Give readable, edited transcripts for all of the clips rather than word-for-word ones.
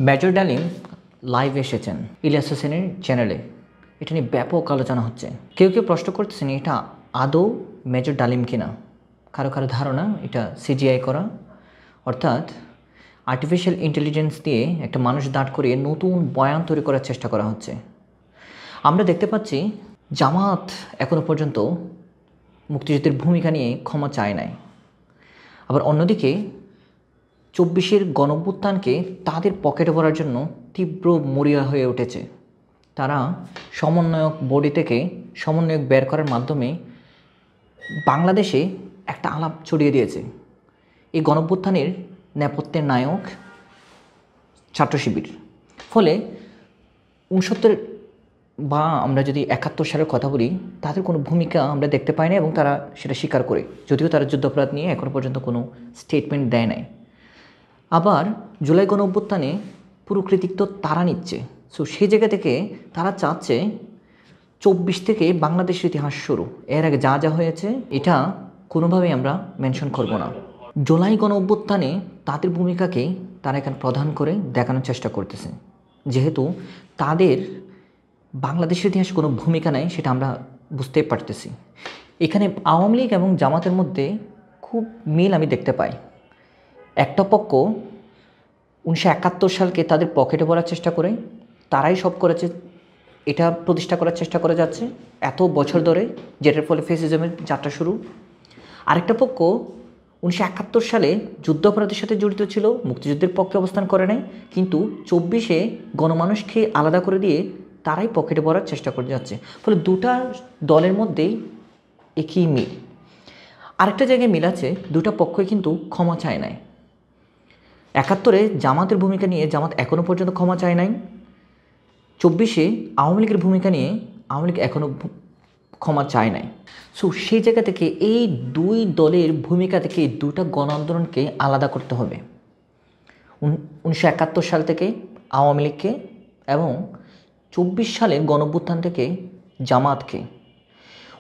Major ডালিম live এসেছেন ইলিয়াস হোসেনের চ্যানেলে। এটা নিয়ে ব্যাপক আলোচনা হচ্ছে। কেউ কেউ প্রশ্ন করতেছেন এটা আদৌ মেজর ডালিম কিনা। কারো কারো ধারণা এটা সিজিআই করা, অর্থাৎ আর্টিফিশিয়াল ইন্টেলিজেন্স দিয়ে একটা মানুষ দাঁড় করিয়ে নতুন বয়ান তৈরি করার চেষ্টা করা হচ্ছে। আমরা দেখতে পাচ্ছি জামাত এখনও পর্যন্ত মুক্তিযুদ্ধের ভূমিকা নিয়ে ক্ষমা চায় নাই। আবার অন্যদিকে ২৪-এর গণঅভ্যুত্থানকে তাদের পকেটে ভরার জন্য তীব্র মরিয়া হয়ে উঠেছে। তারা সমন্বয়ক বডি থেকে সমন্বয়ক বের করার মাধ্যমে বাংলাদেশে একটা আলাপ ছড়িয়ে দিয়েছে। এই গণঅভ্যুত্থানের নেপথ্যের নায়ক ছাত্র শিবির। ফলে ৬৯ বা আমরা যদি ৭১ সালের কথা বলি, তাদের কোনো ভূমিকা আমরা দেখতে পাই না এবং তারা সেটা স্বীকার করে, যদিও তারা যুদ্ধাপরাধ নিয়ে এখনও পর্যন্ত কোনো স্টেটমেন্ট দেয় নাই। আবার জুলাই গণঅভ্যুত্থানে পুরো কৃতিত্ব তারা নিচ্ছে। সো সেই জায়গা থেকে তারা চাচ্ছে ২৪ থেকে বাংলাদেশের ইতিহাস শুরু। এর আগে যা যা হয়েছে এটা কোনোভাবেই আমরা মেনশন করব না। জুলাই গণঅভ্যুত্থানে তাদের ভূমিকাকেই তারা এখানে প্রধান করে দেখানোর চেষ্টা করতেছে। যেহেতু তাদের বাংলাদেশের ইতিহাসে কোনো ভূমিকা নেই, সেটা আমরা বুঝতেই পারতেছি। এখানে আওয়ামী লীগ এবং জামাতের মধ্যে খুব মিল আমি দেখতে পাই। একটা পক্ষ ১৯৭১ সালকে তাদের পকেটে ভরার চেষ্টা করে, তারাই সব করেছে, এটা প্রতিষ্ঠা করার চেষ্টা করে যাচ্ছে এত বছর ধরে, যেটার ফলে ফ্যাসিজমের যাত্রা শুরু। আরেকটা পক্ষ ১৯৭১ সালে যুদ্ধাপরাধের সাথে জড়িত ছিল, মুক্তিযুদ্ধের পক্ষে অবস্থান করে নাই, কিন্তু ২৪-এ গণমানুষকে আলাদা করে দিয়ে তারাই পকেটে ভরার চেষ্টা করে যাচ্ছে। ফলে দুটা দলের মধ্যেই একই মিল। আরেকটা জায়গায় মিল আছে, দুটা পক্ষই কিন্তু ক্ষমা চায় নাই। ৭১-এ জামাতের ভূমিকা নিয়ে জামাত এখনও পর্যন্ত ক্ষমা চায় নাই। ২৪-এ আওয়ামী লীগের ভূমিকা নিয়ে আওয়ামী লীগ এখনও ক্ষমা চায় নাই। সো সেই জায়গা থেকে এই দুই দলের ভূমিকা থেকে দুটা গণ আন্দোলনকে আলাদা করতে হবে। ১৯৭১ সাল থেকে আওয়ামী লীগকে এবং ২৪ সালের গণঅভ্যুত্থান থেকে জামাতকে।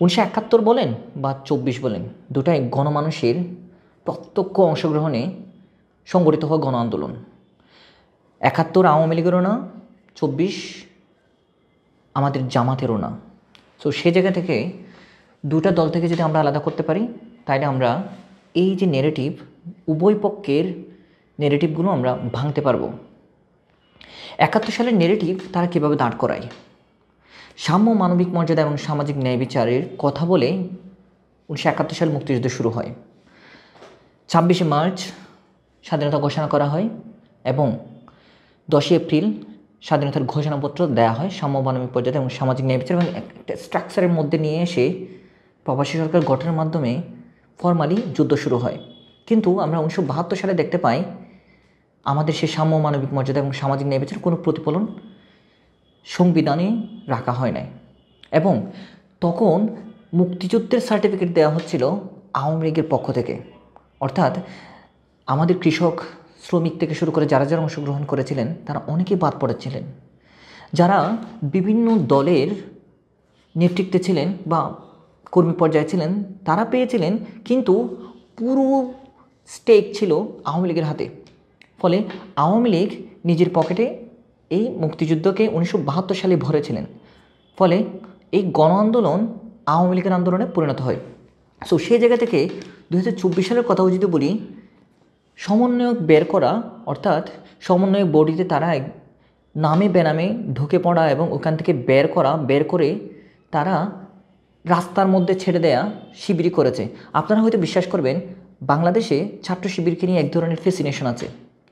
১৯৭১ বলেন বা ২৪ বলেন, দুটাই গণমানুষের প্রত্যক্ষ অংশগ্রহণে সংগঠিত হওয়া গণ আন্দোলন। ৭১ আওয়ামী লীগেরও না, ২৪ আমাদের জামাতেরও না। সো সে জায়গা থেকে দুটা দল থেকে যদি আমরা আলাদা করতে পারি, তাহলে আমরা এই যে নেগেটিভ, উভয় পক্ষের নেগেটিভগুলো আমরা ভাঙতে পারবো। ৭১ সালের নেগেটিভ তারা কীভাবে দাঁড় করায়, সাম্য, মানবিক মর্যাদা এবং সামাজিক ন্যায় বিচারের কথা বলে ১৯৭১ সাল মুক্তিযুদ্ধ শুরু হয়। ২৬শে মার্চ স্বাধীনতা ঘোষণা করা হয় এবং ১০ই এপ্রিল স্বাধীনতার ঘোষণাপত্র দেওয়া হয় সাম্য, মানবিক মর্যাদা এবং সামাজিক ন্যায় বিচার, এবং একটা স্ট্রাকচারের মধ্যে নিয়ে এসে প্রবাসী সরকার গঠনের মাধ্যমে ফরমালি যুদ্ধ শুরু হয়। কিন্তু আমরা ১৯৭২ সালে দেখতে পাই আমাদের সেই সাম্য, মানবিক মর্যাদা এবং সামাজিক ন্যায় বিচার কোনো প্রতিফলন সংবিধানে রাখা হয় নাই। এবং তখন মুক্তিযুদ্ধের সার্টিফিকেট দেওয়া হচ্ছিল আওয়ামী লীগের পক্ষ থেকে, অর্থাৎ আমাদের কৃষক, শ্রমিক থেকে শুরু করে যারা যারা অংশগ্রহণ করেছিলেন তারা অনেকেই বাদ পড়েছিলেন। যারা বিভিন্ন দলের নেতৃত্বে ছিলেন বা কর্মী পর্যায়ে ছিলেন তারা পেয়েছিলেন, কিন্তু পুরো স্টেক ছিল আওয়ামী লীগের হাতে। ফলে আওয়ামী লীগ নিজের পকেটে এই মুক্তিযুদ্ধকে ১৯৭২ সালে ভরেছিলেন। ফলে এই গণ আন্দোলন আওয়ামী লীগের আন্দোলনে পরিণত হয়। সো সেই জায়গা থেকে ২০২৪ সালের কথাও যদি বলি, সমন্বয়ক বের করা, অর্থাৎ সমন্বয়ক বডিতে তারা নামে বেনামে ঢুকে পড়া এবং ওখান থেকে বের করে তারা রাস্তার মধ্যে ছেড়ে দেয়া শিবিরই করেছে। আপনারা হয়তো বিশ্বাস করবেন, বাংলাদেশে ছাত্র শিবিরকে নিয়ে এক ধরনের ফ্যাসিনেশন আছে,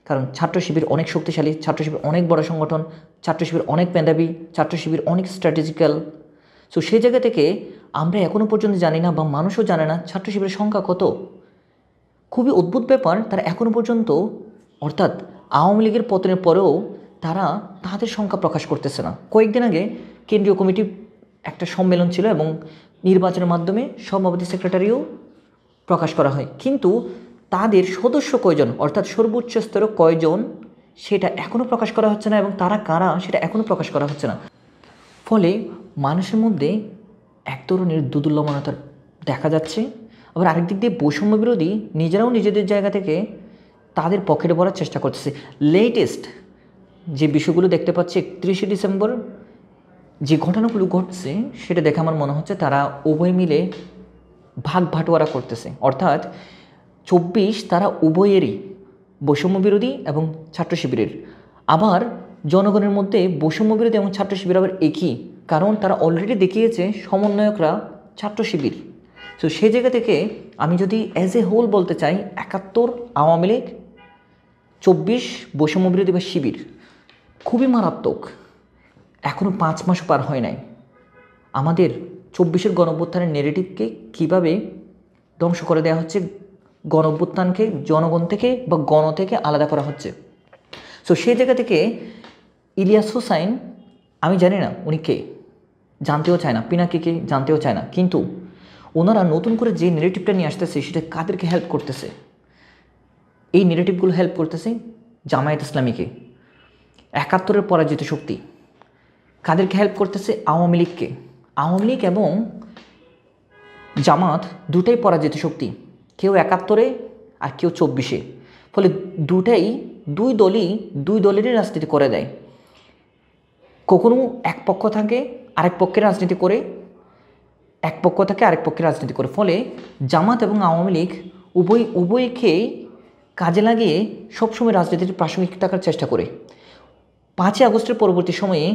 কারণ ছাত্র শিবির অনেক শক্তিশালী, ছাত্র শিবির অনেক বড় সংগঠন, ছাত্র শিবির অনেক মেধাবী, ছাত্র শিবির অনেক স্ট্র্যাটেজিক্যাল। সো সেই জায়গা থেকে আমরা এখনও পর্যন্ত জানি না বা মানুষও জানে না ছাত্র শিবিরের সংখ্যা কত। খুবই অদ্ভুত ব্যাপার, তারা এখনও পর্যন্ত, অর্থাৎ আওয়ামী লীগের পতনের পরেও তারা তাদের সংখ্যা প্রকাশ করতেছে না। কয়েকদিন আগে কেন্দ্রীয় কমিটি একটা সম্মেলন ছিল এবং নির্বাচনের মাধ্যমে সভাপতি, সেক্রেটারিও প্রকাশ করা হয়, কিন্তু তাদের সদস্য কয়জন, অর্থাৎ সর্বোচ্চ স্তরে কয়জন, সেটা এখনও প্রকাশ করা হচ্ছে না এবং তারা কারা সেটা এখনও প্রকাশ করা হচ্ছে না। ফলে মানুষের মধ্যে এক ধরনের দুর্দুল্যমানতা দেখা যাচ্ছে। আবার আরেক দিক দিয়ে বৈষম্য বিরোধী নিজেরাও নিজেদের জায়গা থেকে তাদের পকেটে ভরার চেষ্টা করতেছে। লেটেস্ট যে বিষয়গুলো দেখতে পাচ্ছি 31শে ডিসেম্বর যে ঘটনাগুলো ঘটছে সেটা দেখে আমার মনে হচ্ছে তারা উভয় মিলে ভাগ ভাটোয়ারা করতেছে, অর্থাৎ 24 তারা উভয়েরই, বৈষম্য বিরোধী এবং ছাত্র শিবিরের। আবার জনগণের মধ্যে বৈষম্য বিরোধী এবং ছাত্র শিবির আবার একই, কারণ তারা অলরেডি দেখিয়েছে সমন্বয়করা ছাত্র শিবির। তো সেই জায়গা থেকে আমি যদি অ্যাজ এ হোল বলতে চাই, 71 আওয়ামী লীগ, 24 বৈষম্য বিরোধী বা শিবির, খুবই মারাত্মক। এখনও 5 মাস পার হয় নাই। আমাদের 24-এর গণঅভ্যুত্থানের নেগেটিভকে কীভাবে ধ্বংস করে দেওয়া হচ্ছে, গণঅভ্যুত্থানকে জনগণ থেকে বা গণ থেকে আলাদা করা হচ্ছে। সো সেই জায়গা থেকে ইলিয়াস হোসাইন, আমি জানি না উনি কে, জানতেও চায় না, পিনাকিকে জানতেও চায় না, কিন্তু ওনারা নতুন করে যে নেগেটিভটা নিয়ে আসতেছে সেটা কাদেরকে হেল্প করতেছে? এই নেগেটিভগুলো হেল্প করতেছে জামায়াত ইসলামীকে, 71-এর পরাজিত শক্তি। কাদেরকে হেল্প করতেছে? আওয়ামী লীগকে। আওয়ামী লীগ এবং জামাত দুটাই পরাজিত শক্তি, কেউ 71-এ আর কেউ 24-এ। ফলে দুই দলেরই রাজনীতি করে দেয়। কখনো এক পক্ষ থাকে আরেক পক্ষের রাজনীতি করে, এক পক্ষ থাকে আরেক পক্ষের রাজনীতি করে। ফলে জামাত এবং আওয়ামী লীগ উভয়কেই কাজে লাগিয়ে সবসময় রাজনীতির প্রাসঙ্গিক থাকার চেষ্টা করে। 5ই আগস্টের পরবর্তী সময়ে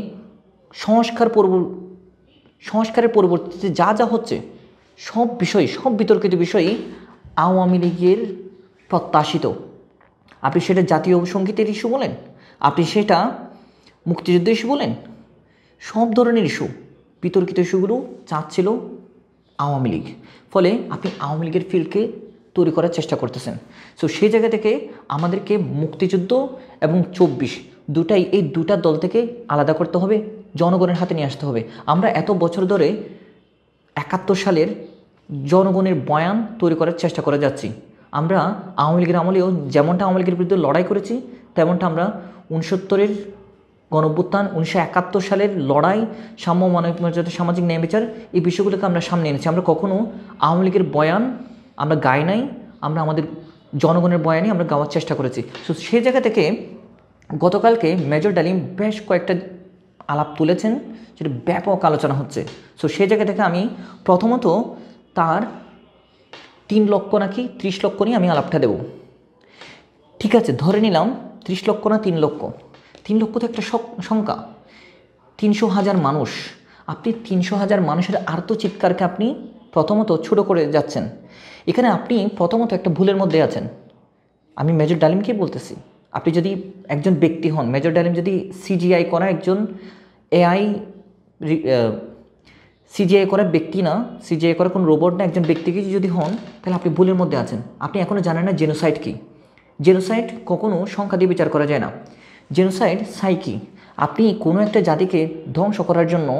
সংস্কারের পরবর্তীতে যা যা হচ্ছে সব বিতর্কিত বিষয়ই আওয়ামী লীগের প্রত্যাশিত। আপনি সেটা জাতীয় সঙ্গীতের ইস্যু বলেন, আপনি সেটা মুক্তিযুদ্ধের ইস্যু বলেন, সব ধরনের ইস্যু, বিতর্কিত ইস্যুগুলো চাচ্ছিল আওয়ামী লীগ। ফলে আপনি আওয়ামী লীগের ফিল্ডকে তৈরি করার চেষ্টা করতেছেন। সো সেই জায়গা থেকে আমাদেরকে মুক্তিযুদ্ধ এবং 24 দুটাই, এই দুটা দল থেকে আলাদা করতে হবে, জনগণের হাতে নিয়ে আসতে হবে। আমরা এত বছর ধরে 71 সালের জনগণের বয়ান তৈরি করার চেষ্টা করে যাচ্ছি। আমরা আওয়ামী লীগের আমলেও যেমনটা আওয়ামী লীগের বিরুদ্ধে লড়াই করেছি, তেমনটা আমরা 69-এর গণঅভ্যুত্থান, 1971 সালের লড়াই, সাম্য, মানবিক মর্যাদা, সামাজিক ন্যায় বিচার, এই বিষয়গুলোকে আমরা সামনে এনেছি। আমরা কখনো আওয়ামী লীগের বয়ান আমরা গাই নাই, আমরা আমাদের জনগণের বয়ানই আমরা গাওয়ার চেষ্টা করেছি। সো সেই জায়গা থেকে গতকালকে মেজর ডালিম বেশ কয়েকটা আলাপ তুলেছেন, যেটা ব্যাপক আলোচনা হচ্ছে। সো সেই জায়গা থেকে আমি প্রথমত তার 3 লক্ষ নাকি 30 লক্ষ নিয়ে আমি আলাপটা দেব। ঠিক আছে, ধরে নিলাম 30 লক্ষ না 3 লক্ষ। 3 লক্ষ তো একটা সংখ্যা। 300,000 মানুষ, আপনি 300,000 মানুষের আর্তচিৎকারকে আপনি প্রথমত ছোট করে যাচ্ছেন। এখানে আপনি প্রথমত একটা ভুলের মধ্যে আছেন। আমি মেজর ডালিমকেই বলতেছি, আপনি যদি একজন ব্যক্তি হন, মেজর ডালিম যদি সিজিআই করা একজন সিজিআই করা ব্যক্তি না, সিজিআই করা কোনো রোবট না, একজন ব্যক্তিকে যদি হন, তাহলে আপনি ভুলের মধ্যে আছেন। আপনি এখনও জানেন না জেনোসাইড কী। জেনোসাইড কখনো সংখ্যা দিয়ে বিচার করা যায় না। জেনোসাইড সাইকি, আপনি কোনো একটা জাতিকে ধ্বংস করার জন্য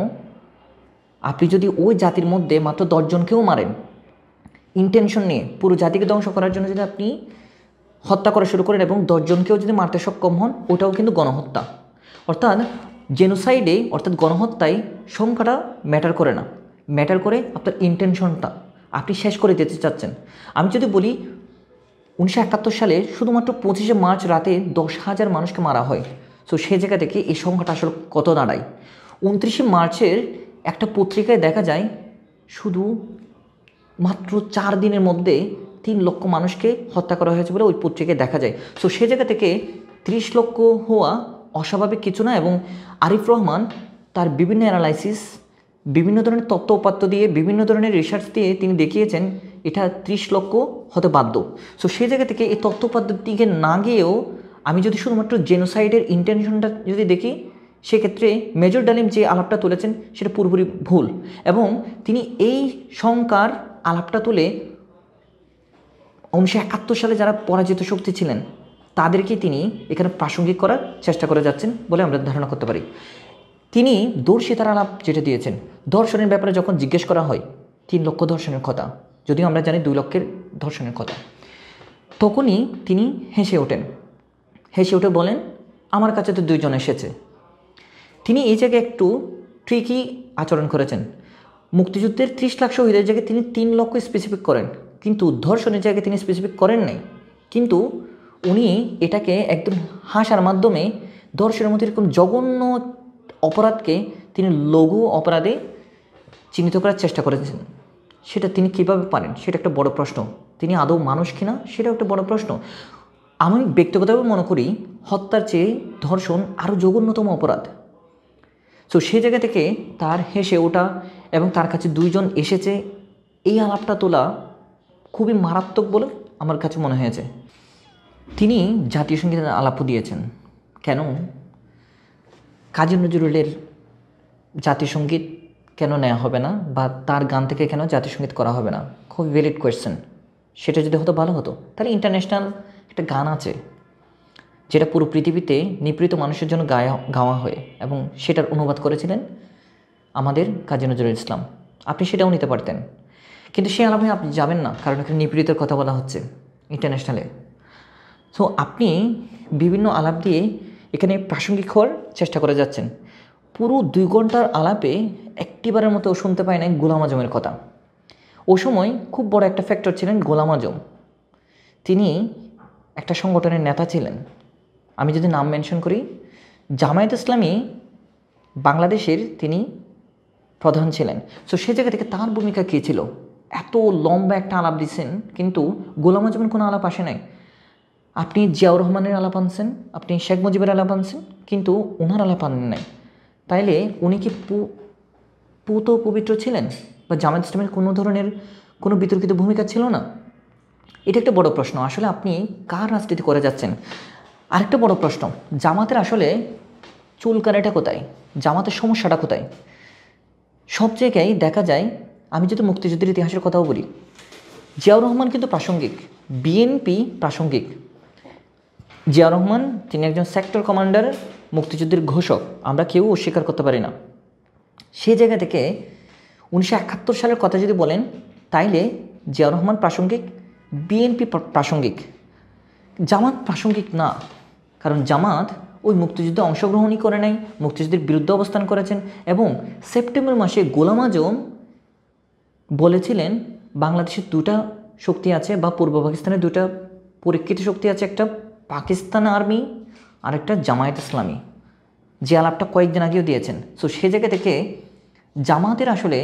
আপনি যদি ওই জাতির মধ্যে মাত্র 10 জনকেও মারেন, ইন্টেনশন নিয়ে পুরো জাতিকে ধ্বংস করার জন্য যদি আপনি হত্যা করা শুরু করেন এবং 10 জনকেও যদি মারতে সক্ষম হন, ওটাও কিন্তু গণহত্যা। অর্থাৎ জেনোসাইডে, অর্থাৎ গণহত্যায় সংখ্যাটা ম্যাটার করে না, ম্যাটার করে আপনার ইন্টেনশনটা, আপনি শেষ করে দিতে চাচ্ছেন। আমি যদি বলি 1971 সালে শুধুমাত্র 25শে মার্চ রাতে 10,000 মানুষকে মারা হয়। সো সেই জায়গা থেকে এই সংখ্যাটা আসলে কত দাঁড়ায়। 29শে মার্চের একটা পত্রিকায় দেখা যায় শুধু মাত্র 4 দিনের মধ্যে 3 লক্ষ মানুষকে হত্যা করা হয়েছে বলে ওই পত্রিকায় দেখা যায়। সো সে জায়গা থেকে 30 লক্ষ হওয়া অস্বাভাবিক কিছু না। এবং আরিফ রহমান তার বিভিন্ন অ্যানালাইসিস, বিভিন্ন ধরনের তথ্য উপাত্ত দিয়ে, বিভিন্ন ধরনের রিসার্চ দিয়ে তিনি দেখিয়েছেন এটা 30 লক্ষ হতে বাধ্য। সো সেই জায়গা থেকে এই তথ্য উপাত্তের দিকে না গিয়েও আমি যদি শুধুমাত্র জেনোসাইডের ইন্টেনশনটা যদি দেখি, সেক্ষেত্রে মেজর ডালিম যে আলাপটা তুলেছেন সেটা পুরোপুরি ভুল। এবং তিনি এই সংখ্যার আলাপটা তুলে 1971 সালে যারা পরাজিত শক্তি ছিলেন তাদেরকে তিনি এখানে প্রাসঙ্গিক করার চেষ্টা করে যাচ্ছেন বলে আমরা ধারণা করতে পারি। তিনি দর্শিতার আলাপ যেটা দিয়েছেন, ধর্ষণের ব্যাপারে যখন জিজ্ঞেস করা হয় 3 লক্ষ ধর্ষণের কথা, যদিও আমরা জানি 2 লক্ষের ধর্ষণের কথা, তখনই তিনি হেসে ওঠে বলেন আমার কাছে তো 2 জন এসেছে। তিনি এই জায়গায় একটু ট্রিকি আচরণ করেছেন। মুক্তিযুদ্ধের 30 লাখ শহীদের জায়গায় তিনি 3 লক্ষ স্পেসিফিক করেন, কিন্তু ধর্ষণের জায়গায় তিনি স্পেসিফিক করেন নাই। কিন্তু উনি এটাকে একদম হাসার মাধ্যমে ধর্ষণের মতো এরকম জঘন্য অপরাধকে তিনি লঘু অপরাধে চিহ্নিত করার চেষ্টা করেছেন। সেটা তিনি কীভাবে পারেন সেটা একটা বড় প্রশ্ন। তিনি আদৌ মানুষ কিনা সেটাও একটা বড় প্রশ্ন। আমি ব্যক্তিগতভাবে মনে করি হত্যার চেয়ে ধর্ষণ আরও জঘন্যতম অপরাধ। সো সেই জায়গা থেকে তার হেসে ওঠা এবং তার কাছে দুইজন এসেছে এই আলাপটা তোলা খুবই মারাত্মক বলে আমার কাছে মনে হয়েছে। তিনি জাতীয় সঙ্গীতের আলাপও দিয়েছেন। কেন কাজী নজরুলের জাতীয় সঙ্গীত কেন নেওয়া হবে না, বা তার গান থেকে কেন জাতীয় সঙ্গীত করা হবে না? খুব ভ্যালিড কোয়েশ্চেন। সেটা যদি হতো ভালো হতো। তাহলে ইন্টারন্যাশনাল একটা গান আছে যেটা পুরো পৃথিবীতে নিপীড়িত মানুষের জন্য গাওয়া হয় এবং সেটার অনুবাদ করেছিলেন আমাদের কাজী নজরুল ইসলাম। আপনি সেটাও নিতে পারতেন, কিন্তু সেই আলাপে আপনি যাবেন না, কারণ এখানে নিপীড়িতের কথা বলা হচ্ছে ইন্টারন্যাশনালে। সো আপনি বিভিন্ন আলাপ দিয়ে এখানে প্রাসঙ্গিক হওয়ার চেষ্টা করে যাচ্ছেন। পুরো 2 ঘন্টার আলাপে একটিবারের মতো শুনতে পায় নাই গোলাম আজমের কথা। ও সময় খুব বড় একটা ফ্যাক্টর ছিলেন গোলাম আজম। তিনি একটা সংগঠনের নেতা ছিলেন। আমি যদি নাম মেনশন করি, জামায়াত ইসলামী বাংলাদেশের তিনি প্রধান ছিলেন। সো সেই জায়গা থেকে তার ভূমিকা কী ছিল? এত লম্বা একটা আলাপ দিচ্ছেন, কিন্তু গোলাম আজমের কোনো আলাপ আসে নাই। আপনি জিয়াউর রহমানের আলাপ আনছেন, আপনি শেখ মুজিবের আলাপ আনছেন, কিন্তু ওনার আলাপ আনেন নাই। তাইলে উনি কি পুত পবিত্র ছিলেন, বা জামায়াত ইসলামের কোনো ধরনের কোনো বিতর্কিত ভূমিকা ছিল না? এটা একটা বড় প্রশ্ন। আসলে আপনি কার রাজনীতি করে যাচ্ছেন? আরেকটা বড় প্রশ্ন, জামাতের আসলে চুলকানিটা কোথায়? জামাতের সমস্যাটা কোথায়? সব জায়গায় দেখা যায়, আমি যদি মুক্তিযুদ্ধের ইতিহাসের কথাও বলি, জিয়াউর রহমান কিন্তু প্রাসঙ্গিক, বিএনপি প্রাসঙ্গিক। জিয়াউর রহমান তিনি একজন সেক্টর কমান্ডার, মুক্তিযুদ্ধের ঘোষক, আমরা কেউ অস্বীকার করতে পারি না। সেই জায়গা থেকে 1971 সালের কথা যদি বলেন, তাইলে জিয়াউর রহমান প্রাসঙ্গিক, বিএনপি প্রাসঙ্গিক, জামাত প্রাসঙ্গিক না। কারণ জামাত ওই মুক্তিযুদ্ধে অংশগ্রহণই করে নাই, মুক্তিযুদ্ধের বিরুদ্ধে অবস্থান করেছেন। এবং সেপ্টেম্বর মাসে গোলাম আজম বলেছিলেন বাংলাদেশের 2টা শক্তি আছে, বা পূর্ব পাকিস্তানের 2টা পরীক্ষিত শক্তি আছে, একটা পাকিস্তান আর্মি আর একটা জামায়াত ইসলামী। যে আলাপটা কয়েকদিন আগেও দিয়েছেন। সো সে জায়গা থেকে জামাতের আসলে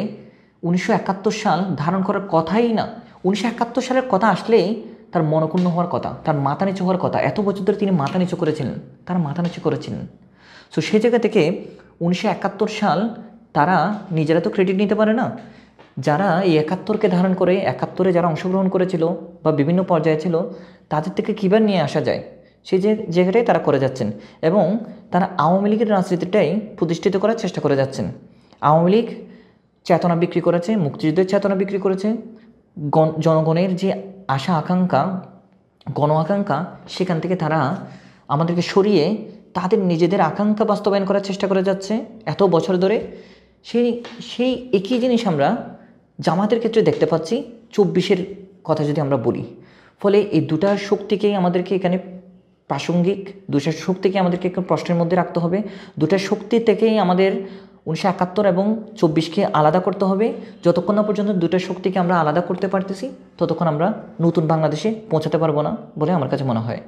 1971 সাল ধারণ করার কথাই না। 1971 সালের কথা আসলেই তার মনক্ষুণ্ণ হওয়ার কথা, তার মাথা নিচু হওয়ার কথা। এত বছর ধরে তিনি মাথা নিচু করেছিলেন, তারা মাথা নিচু করেছিলেন। সো সেই জায়গা থেকে 1971 সাল তারা নিজেরা তো ক্রেডিট নিতে পারে না। যারা এই 71কে ধারণ করে, 71-এ যারা অংশগ্রহণ করেছিল বা বিভিন্ন পর্যায়ে ছিল, তাদের থেকে কীভাবে নিয়ে আসা যায় সেই জায়গাটাই তারা করে যাচ্ছেন। এবং তারা আওয়ামী লীগের রাজনীতিটাই প্রতিষ্ঠিত করার চেষ্টা করে যাচ্ছেন। আওয়ামী লীগ চেতনা বিক্রি করেছে, মুক্তিযুদ্ধের চেতনা বিক্রি করেছে, জনগণের যে আশা আকাঙ্ক্ষা, গণ আকাঙ্ক্ষা, সেখান থেকে তারা আমাদেরকে সরিয়ে তাদের নিজেদের আকাঙ্ক্ষা বাস্তবায়ন করার চেষ্টা করে যাচ্ছে এত বছর ধরে। সেই একই জিনিস আমরা জামাতের ক্ষেত্রে দেখতে পাচ্ছি 24-এর কথা যদি আমরা বলি। ফলে এই 2টা শক্তিকেই আমাদেরকে এখানে প্রাসঙ্গিক, 2টা শক্তিকে আমাদেরকে একটু প্রশ্নের মধ্যে রাখতে হবে। 2টা শক্তি থেকেই আমাদের 1971 এবং 24-কে আলাদা করতে হবে। যতক্ষণ না পর্যন্ত 2টা শক্তিকে আমরা আলাদা করতে পারতেছি, ততক্ষণ আমরা নতুন বাংলাদেশে পৌঁছাতে পারবো না বলে আমার কাছে মনে হয়।